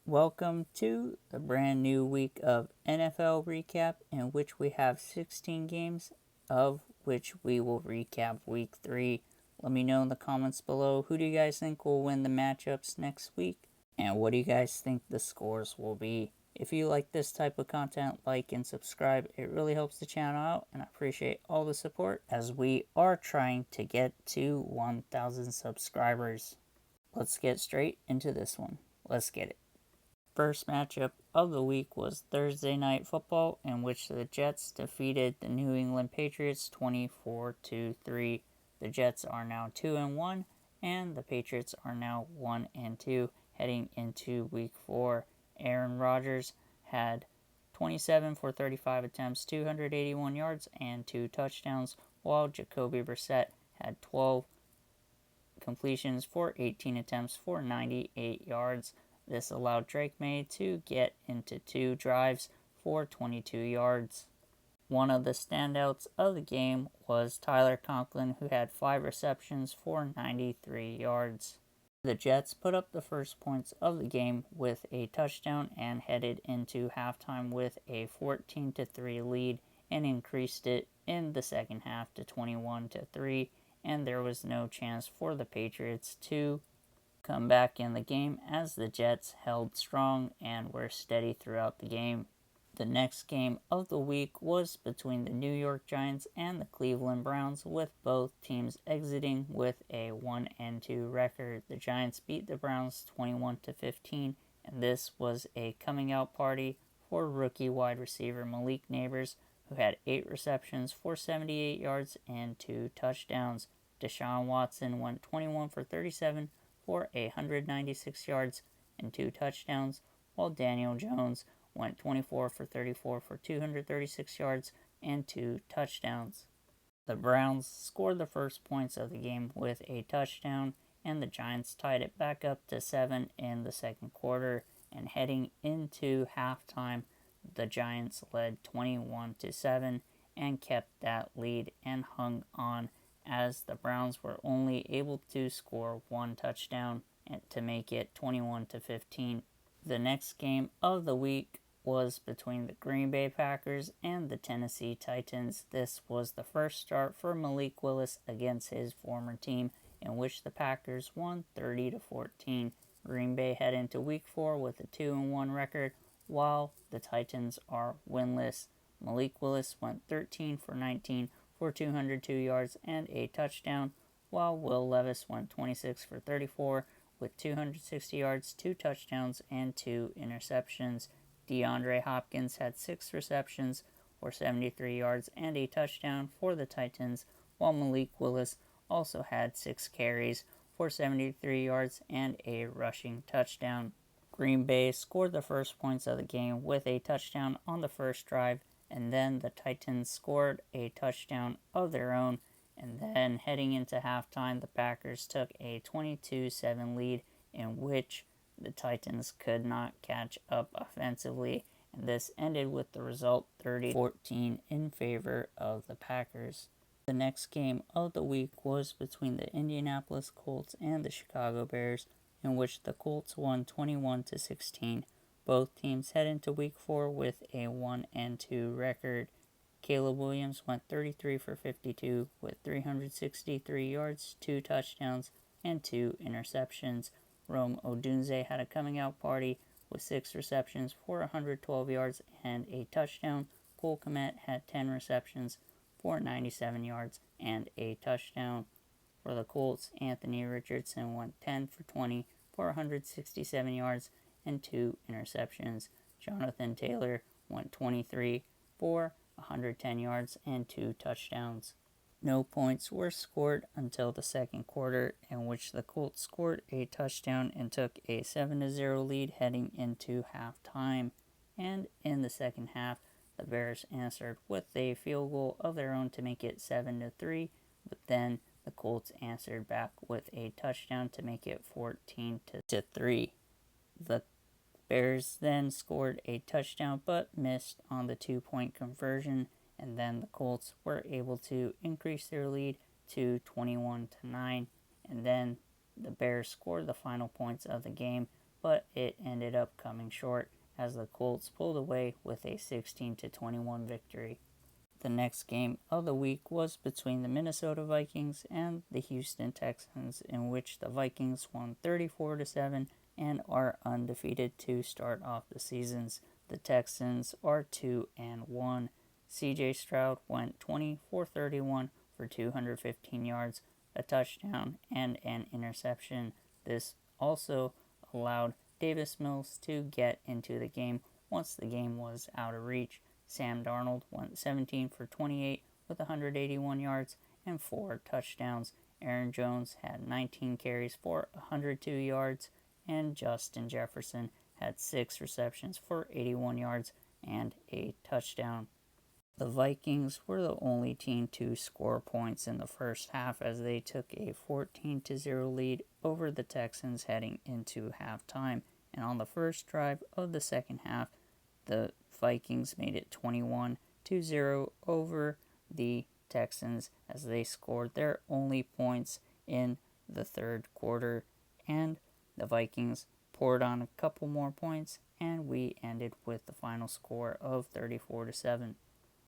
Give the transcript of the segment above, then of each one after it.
Welcome to the brand new week of NFL recap, in which we have 16 games, of which we will recap week 3. Let me know in the comments below, who do you guys think will win the matchups next week, and what do you guys think the scores will be? If you like this type of content, like and subscribe. It really helps the channel out, and I appreciate all the support as we are trying to get to 1,000 subscribers. Let's get straight into this one. Let's get it. First matchup of the week was Thursday Night Football, in which the Jets defeated the New England Patriots 24-3. The Jets are now 2-1, and the Patriots are now 1-2 heading into week 4. Aaron Rodgers had 27 for 35 attempts, 281 yards, and 2 touchdowns, while Jacoby Brissett had 12 completions for 18 attempts for 98 yards. This allowed Drake May to get into 2 drives for 22 yards. One of the standouts of the game was Tyler Conklin, who had 5 receptions for 93 yards. The Jets put up the first points of the game with a touchdown and headed into halftime with a 14-3 lead and increased it in the second half to 21-3, and there was no chance for the Patriots to come back in the game as the Jets held strong and were steady throughout the game. The next game of the week was between the New York Giants and the Cleveland Browns, with both teams exiting with a 1-2 record. The Giants beat the Browns 21-15, and this was a coming out party for rookie wide receiver Malik Nabers, who had 8 receptions for 78 yards and 2 touchdowns. Deshaun Watson went 21 for 37 for 196 yards and 2 touchdowns, while Daniel Jones went 24 for 34 for 236 yards and 2 touchdowns. The Browns scored the first points of the game with a touchdown, and the Giants tied it back up to 7 in the second quarter. And heading into halftime, the Giants led 21-7 and kept that lead and hung on, as the Browns were only able to score 1 touchdown to make it 21-15. The next game of the week was between the Green Bay Packers and the Tennessee Titans. This was the first start for Malik Willis against his former team, in which the Packers won 30-14. Green Bay head into week 4 with a 2-1 record, while the Titans are winless. Malik Willis went 13 for 19 for 202 yards and a touchdown, while Will Levis went 26 for 34 with 260 yards, 2 touchdowns, and 2 interceptions. DeAndre Hopkins had 6 receptions for 73 yards and a touchdown for the Titans, while Malik Willis also had 6 carries for 73 yards and a rushing touchdown. Green Bay scored the first points of the game with a touchdown on the first drive, and then the Titans scored a touchdown of their own. And then heading into halftime, the Packers took a 22-7 lead, in which the Titans could not catch up offensively, and this ended with the result 30-14 in favor of the Packers. The next game of the week was between the Indianapolis Colts and the Chicago Bears, in which the Colts won 21-16. Both teams head into week 4 with a 1-2 record. Caleb Williams went 33 for 52 with 363 yards, 2 touchdowns, and 2 interceptions. Rome Odunze had a coming out party with 6 receptions for 112 yards and a touchdown. Cole Kmet had 10 receptions for 97 yards and a touchdown. For the Colts, Anthony Richardson went 10 for 20 for 167 yards and 2 interceptions. Jonathan Taylor went 23 for 110 yards and 2 touchdowns. No points were scored until the second quarter, in which the Colts scored a touchdown and took a 7-0 lead heading into halftime. And in the second half, the Bears answered with a field goal of their own to make it 7-3, but then the Colts answered back with a touchdown to make it 14-3. The Bears then scored a touchdown but missed on the 2-point conversion, and then the Colts were able to increase their lead to 21-9, and then the Bears scored the final points of the game but it ended up coming short as the Colts pulled away with a 16-21 victory. The next game of the week was between the Minnesota Vikings and the Houston Texans, in which the Vikings won 34-7 and are undefeated to start off the seasons. The Texans are 2-1. CJ Stroud went 20 for 31 for 215 yards, a touchdown, and an interception. This also allowed Davis Mills to get into the game once the game was out of reach. Sam Darnold went 17 for 28 with 181 yards and 4 touchdowns. Aaron Jones had 19 carries for 102 yards, and Justin Jefferson had 6 receptions for 81 yards and a touchdown. The Vikings were the only team to score points in the first half as they took a 14-0 lead over the Texans heading into halftime. And on the first drive of the second half, the Vikings made it 21-0 over the Texans as they scored their only points in the third quarter. And the Vikings poured on a couple more points, and we ended with the final score of 34-7.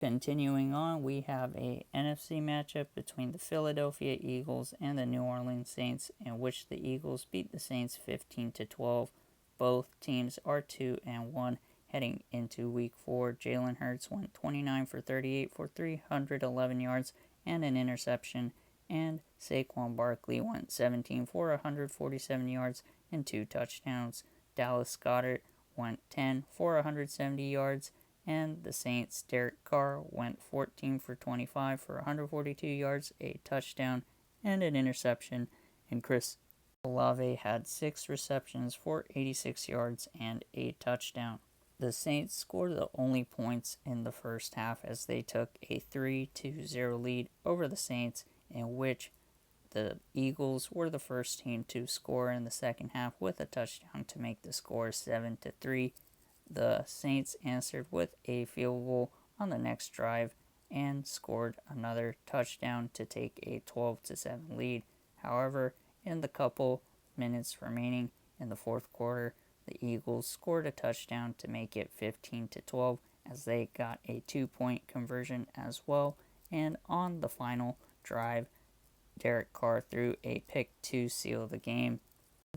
Continuing on, we have a NFC matchup between the Philadelphia Eagles and the New Orleans Saints, in which the Eagles beat the Saints 15-12. Both teams are 2-1 heading into Week 4. Jalen Hurts went 29 for 38 for 311 yards and an interception, and Saquon Barkley went 17 for 147 yards and 2 touchdowns. Dallas Goedert went 10 for 170 yards, and the Saints' Derek Carr went 14 for 25 for 142 yards, a touchdown, and an interception, and Chris Olave had 6 receptions for 86 yards and a touchdown. The Saints scored the only points in the first half as they took a 3-0 lead over the Saints, in which the Eagles were the first team to score in the second half with a touchdown to make the score 7-3. The Saints answered with a field goal on the next drive and scored another touchdown to take a 12-7 lead. However, in the couple minutes remaining in the fourth quarter, the Eagles scored a touchdown to make it 15-12 as they got a 2-point conversion as well. And on the final drive, Derek Carr threw a pick to seal the game.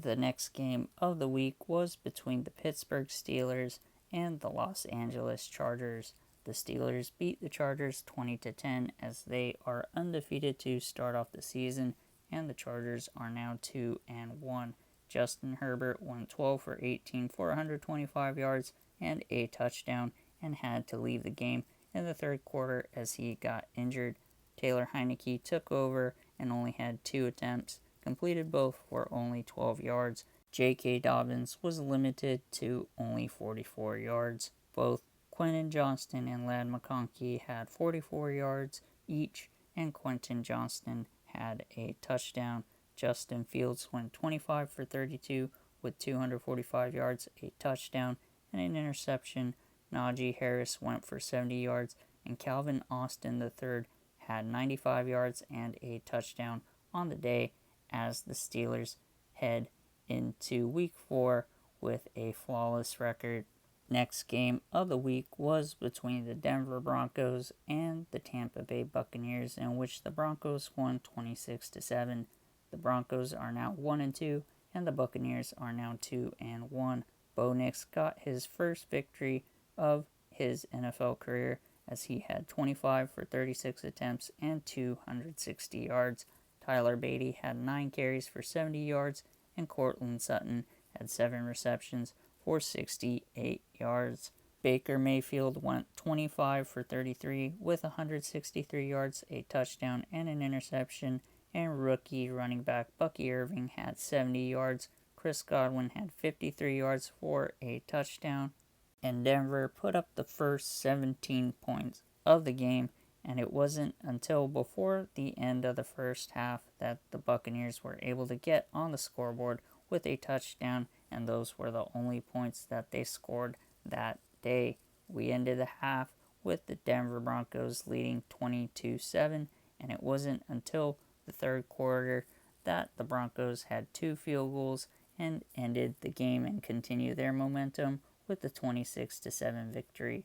The next game of the week was between the Pittsburgh Steelers and the Los Angeles Chargers. The Steelers beat the Chargers 20-10 as they are undefeated to start off the season, and the Chargers are now 2-1. Justin Herbert went 12 for 18 for 125 yards and a touchdown and had to leave the game in the third quarter as he got injured. Taylor Heineke took over and only had 2 attempts, completed both for only 12 yards. J.K. Dobbins was limited to only 44 yards. Both Quentin Johnston and Ladd McConkey had 44 yards each, and Quentin Johnston had a touchdown. Justin Fields went 25 for 32 with 245 yards, a touchdown, and an interception. Najee Harris went for 70 yards, and Calvin Austin III had 95 yards and a touchdown on the day as the Steelers head into Week 4 with a flawless record. Next game of the week was between the Denver Broncos and the Tampa Bay Buccaneers, in which the Broncos won 26-7. The Broncos are now 1-2, and the Buccaneers are now 2-1. Bo Nix got his first victory of his NFL career as he had 25 for 36 attempts and 260 yards. Tyler Beatty had 9 carries for 70 yards, and Cortland Sutton had 7 receptions for 68 yards. Baker Mayfield went 25 for 33 with 163 yards, a touchdown, and an interception, and rookie running back Bucky Irving had 70 yards. Chris Godwin had 53 yards for a touchdown, and Denver put up the first 17 points of the game, and it wasn't until before the end of the first half that the Buccaneers were able to get on the scoreboard with a touchdown, and those were the only points that they scored that day. We ended the half with the Denver Broncos leading 22-7, and it wasn't until the third quarter that the Broncos had 2 field goals and ended the game and continued their momentum with the 26-7 victory.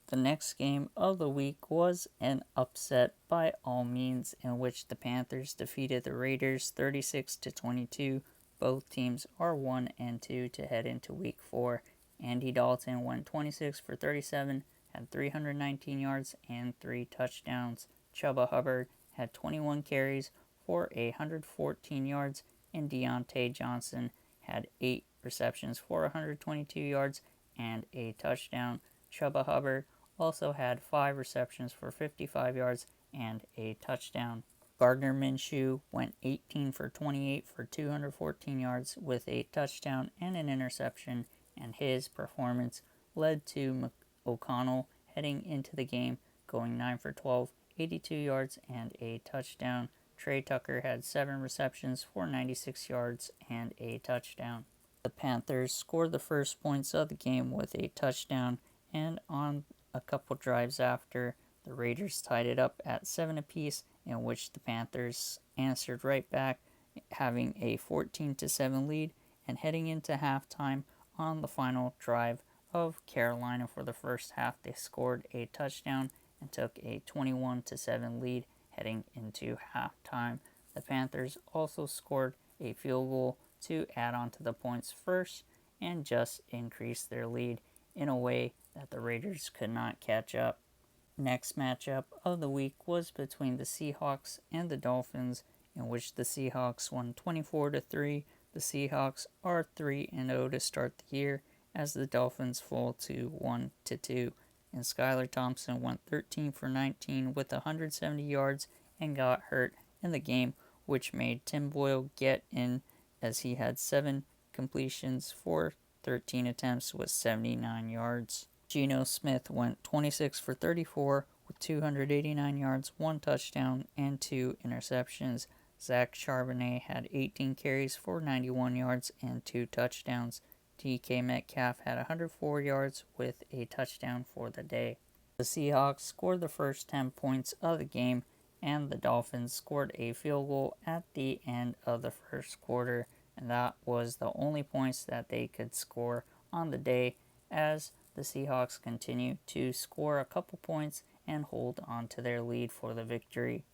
The next game of the week was an upset by all means, in which the Panthers defeated the Raiders 36-22. Both teams are 1-2 to head into week 4. Andy Dalton went 26 for 37, had 319 yards and 3 touchdowns. Chuba Hubbard had 21 carries for 114 yards, and Deontay Johnson had 8 receptions for 122 yards and a touchdown. Chuba Hubbard also had 5 receptions for 55 yards and a touchdown. Gardner Minshew went 18 for 28 for 214 yards with a touchdown and an interception, and his performance led to O'Connell heading into the game going 9 for 12, 82 yards and a touchdown. Trey Tucker had 7 receptions for 96 yards and a touchdown. The Panthers scored the first points of the game with a touchdown, and on a couple drives after, the Raiders tied it up at 7 apiece, in which the Panthers answered right back, having a 14-7 lead, and heading into halftime on the final drive of Carolina for the first half, they scored a touchdown and took a 21-7 lead heading into halftime. The Panthers also scored a field goal to add on to the points first and just increase their lead in a way that the Raiders could not catch up. Next matchup of the week was between the Seahawks and the Dolphins, in which the Seahawks won 24-3. The Seahawks are 3-0 to start the year, as the Dolphins fall to 1-2. And Skylar Thompson went 13 for 19 with 170 yards and got hurt in the game, which made Tim Boyle get in, as he had 7 completions for 13 attempts with 79 yards. Geno Smith went 26 for 34 with 289 yards, 1 touchdown, and 2 interceptions. Zach Charbonnet had 18 carries for 91 yards and 2 touchdowns. DK Metcalf had 104 yards with a touchdown for the day. The Seahawks scored the first 10 points of the game, and the Dolphins scored a field goal at the end of the first quarter, and that was the only points that they could score on the day, as the Seahawks continue to score a couple points and hold on to their lead for the victory.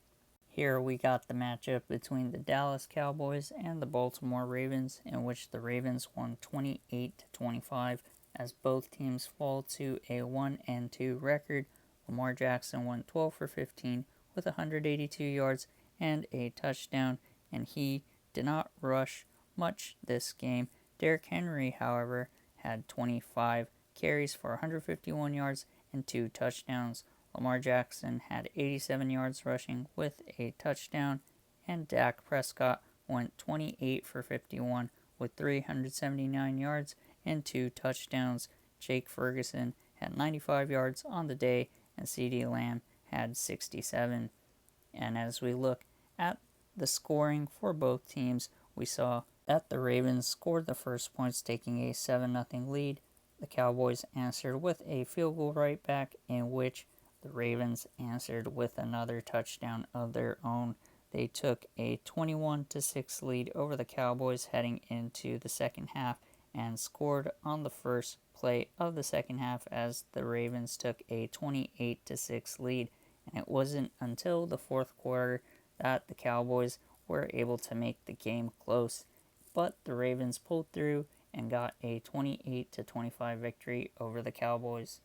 Here we got the matchup between the Dallas Cowboys and the Baltimore Ravens, in which the Ravens won 28-25, as both teams fall to a 1-2 record. Lamar Jackson went 12 for 15 with 182 yards and a touchdown, and he did not rush much this game. Derrick Henry, however, had 25 carries for 151 yards and 2 touchdowns. Lamar Jackson had 87 yards rushing with a touchdown, and Dak Prescott went 28 for 51 with 379 yards and 2 touchdowns. Jake Ferguson had 95 yards on the day, and CeeDee Lamb had 67. And as we look at the scoring for both teams, we saw that the Ravens scored the first points, taking a 7-0 lead. The Cowboys answered with a field goal right back, in which the Ravens answered with another touchdown of their own. They took a 21-6 lead over the Cowboys heading into the second half and scored on the first play of the second half, as the Ravens took a 28-6 lead. And it wasn't until the fourth quarter that the Cowboys were able to make the game close. But the Ravens pulled through and got a 28-25 victory over the Cowboys.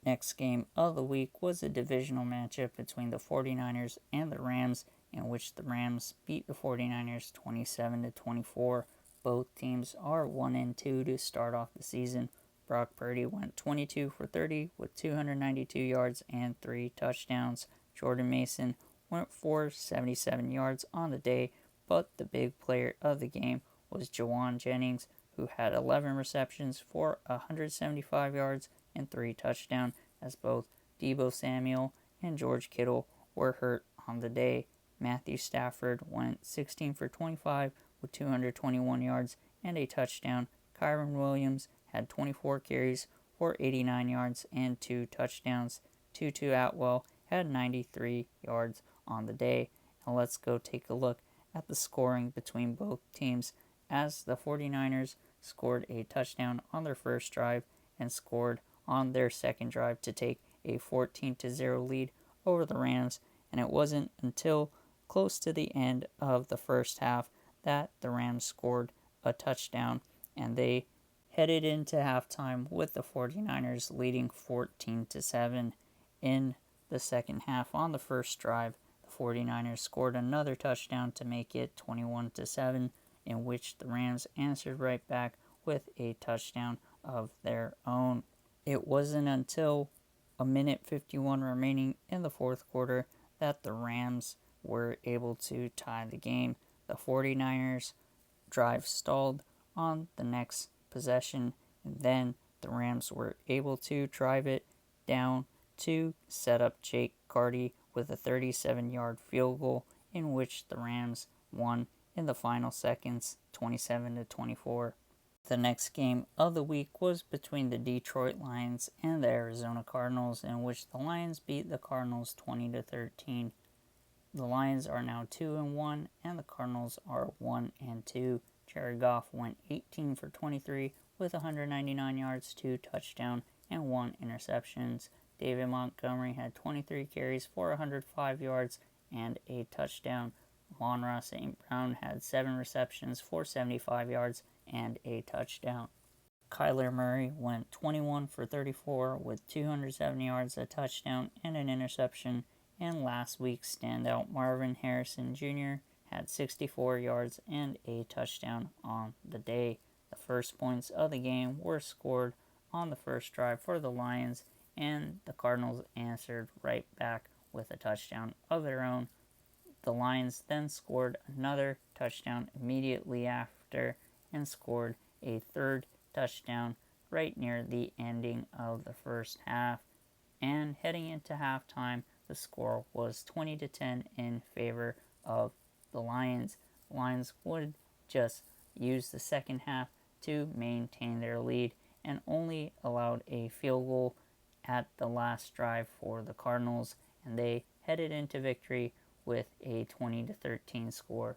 Next game of the week was a divisional matchup between the 49ers and the Rams, in which the Rams beat the 49ers 27-24. Both teams are 1-2 to start off the season. Brock Purdy went 22 for 30 with 292 yards and 3 touchdowns. Jordan Mason went for 77 yards on the day, but the big player of the game was Jawan Jennings, who had 11 receptions for 175 yards and 3 touchdowns, as both Deebo Samuel and George Kittle were hurt on the day. Matthew Stafford went 16 for 25 with 221 yards and a touchdown. Kyron Williams had 24 carries for 89 yards and 2 touchdowns. Tutu Atwell had 93 yards on the day. Now let's go take a look at the scoring between both teams. as the 49ers scored a touchdown on their first drive and scored on their second drive to take a 14-0 lead over the Rams, and it wasn't until close to the end of the first half that the Rams scored a touchdown, and they headed into halftime with the 49ers leading 14-7 in the second half. On the first drive, the 49ers scored another touchdown to make it 21-7, in which the Rams answered right back with a touchdown of their own. It wasn't until a minute 51 remaining in the fourth quarter that the Rams were able to tie the game. The 49ers drive stalled on the next possession, and then the Rams were able to drive it down to set up Jake Carty with a 37-yard field goal, in which the Rams won in the final seconds, 27-24. The next game of the week was between the Detroit Lions and the Arizona Cardinals, in which the Lions beat the Cardinals 20-13. The Lions are now 2-1, and the Cardinals are 1-2. Jared Goff went 18 for 23 with 199 yards, 2 touchdowns, and 1 interception. David Montgomery had 23 carries for 105 yards and a touchdown. Amon-Ra St. Brown had 7 receptions for 75 yards and a touchdown. Kyler Murray went 21 for 34 with 270 yards, a touchdown, and an interception. And last week's standout Marvin Harrison Jr. had 64 yards and a touchdown on the day. The first points of the game were scored on the first drive for the Lions, and the Cardinals answered right back with a touchdown of their own. The Lions then scored another touchdown immediately after and scored a third touchdown right near the ending of the first half. And heading into halftime, the score was 20-10 in favor of the Lions. The Lions would just use the second half to maintain their lead and only allowed a field goal at the last drive for the Cardinals, and they headed into victory with a 20-13 score.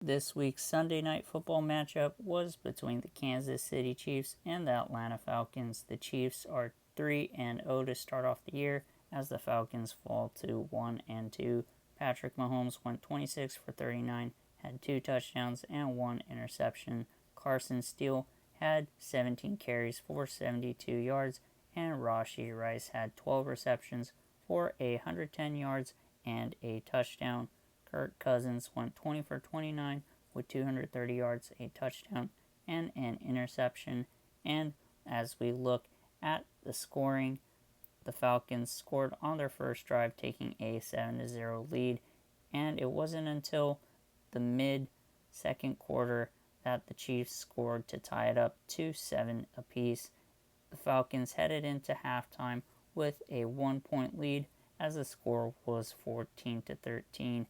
This week's Sunday Night Football matchup was between the Kansas City Chiefs and the Atlanta Falcons. The Chiefs are 3-0 to start off the year, as the Falcons fall to 1-2. Patrick Mahomes went 26 for 39, had 2 touchdowns and 1 interception. Carson Steele had 17 carries for 72 yards, and Rashee Rice had 12 receptions for 110 yards and a touchdown. Kirk Cousins went 20 for 29 with 230 yards, a touchdown, and an interception. And as we look at the scoring, the Falcons scored on their first drive, taking a 7-0 lead, and it wasn't until the mid-second quarter that the Chiefs scored to tie it up to 7 apiece. The Falcons headed into halftime with a 1-point lead, as the score was 14-13.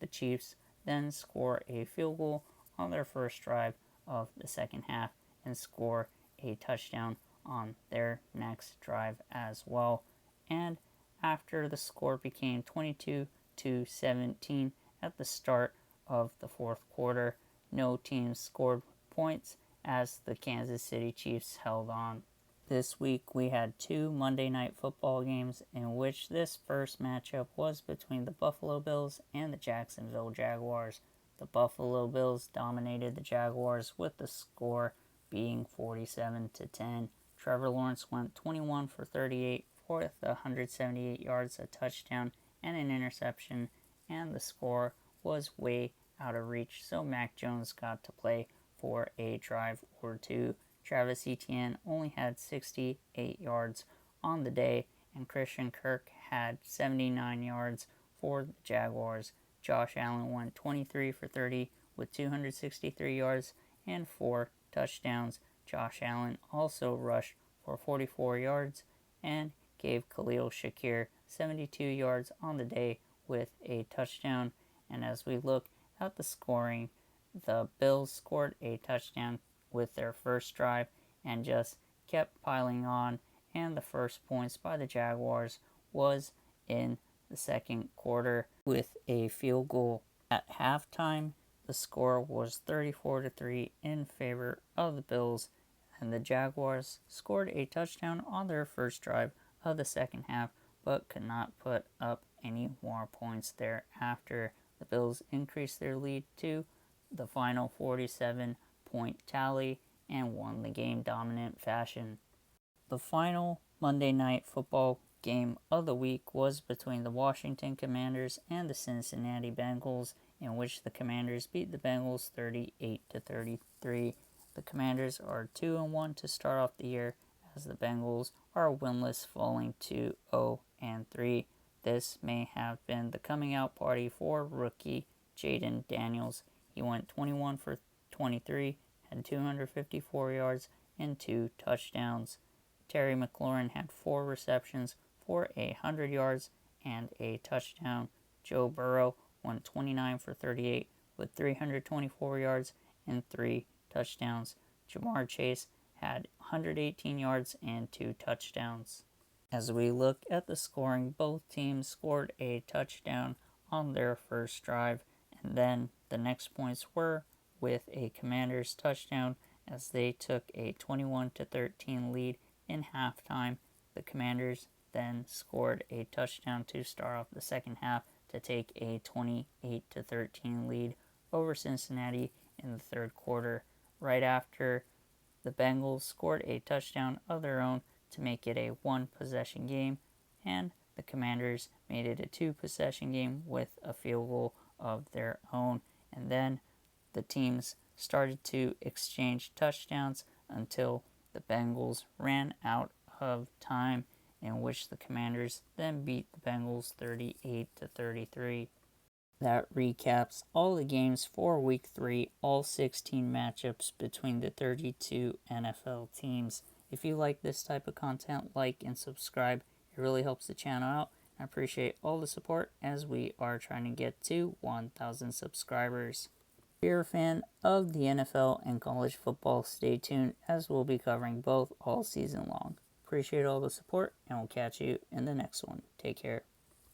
The Chiefs then score a field goal on their first drive of the second half and score a touchdown on their next drive as well. And after the score became 22-17 at the start of the fourth quarter, no team scored points as the Kansas City Chiefs held on. This week we had 2 Monday Night Football games, in which this first matchup was between the Buffalo Bills and the Jacksonville Jaguars. The Buffalo Bills dominated the Jaguars, with the score being 47-10. Trevor Lawrence went 21 for 38 for 178 yards, a touchdown, and an interception, and the score was way out of reach, so Mac Jones got to play for a drive or two. Travis Etienne only had 68 yards on the day, and Christian Kirk had 79 yards for the Jaguars. Josh Allen went 23 for 30 with 263 yards and 4 touchdowns. Josh Allen also rushed for 44 yards and gave Khalil Shakir 72 yards on the day with a touchdown. And as we look at the scoring, the Bills scored a touchdown with their first drive and just kept piling on, and the first points by the Jaguars was in the second quarter with a field goal. At halftime, the The score was 34-3 in favor of the Bills, and the Jaguars scored a touchdown on their first drive of the second half, but could not put up any more points thereafter. The Bills increased their lead to the final 47-point tally and won the game dominant fashion. The final Monday Night Football game of the week was between the Washington Commanders and the Cincinnati Bengals, in which the Commanders beat the Bengals 38-33. The Commanders are 2-1 to start off the year, as the Bengals are winless, falling to 0-3. This may have been the coming out party for rookie Jaden Daniels. He went 21 for 23, had 254 yards and 2 touchdowns. Terry McLaurin had 4 receptions for 100 yards and a touchdown. Joe Burrow went 29 for 38 with 324 yards and 3 touchdowns. Jamar Chase had 118 yards and 2 touchdowns. As we look at the scoring, both teams scored a touchdown on their first drive, and then the next points were with a Commanders touchdown as they took a 21-13 lead in halftime. The Commanders then scored a touchdown to start off the second half to take a 28-13 lead over Cincinnati in the third quarter. Right after, the Bengals scored a touchdown of their own to make it a 1-possession game, and the Commanders made it a 2-possession game with a field goal of their own. And then the teams started to exchange touchdowns until the Bengals ran out of time, in which the Commanders then beat the Bengals 38-33. That recaps all the games for Week 3, all 16 matchups between the 32 NFL teams. If you like this type of content, like and subscribe. It really helps the channel out. I appreciate all the support as we are trying to get to 1,000 subscribers. If you're a fan of the NFL and college football, stay tuned as we'll be covering both all season long. Appreciate all the support, and we'll catch you in the next one. Take care.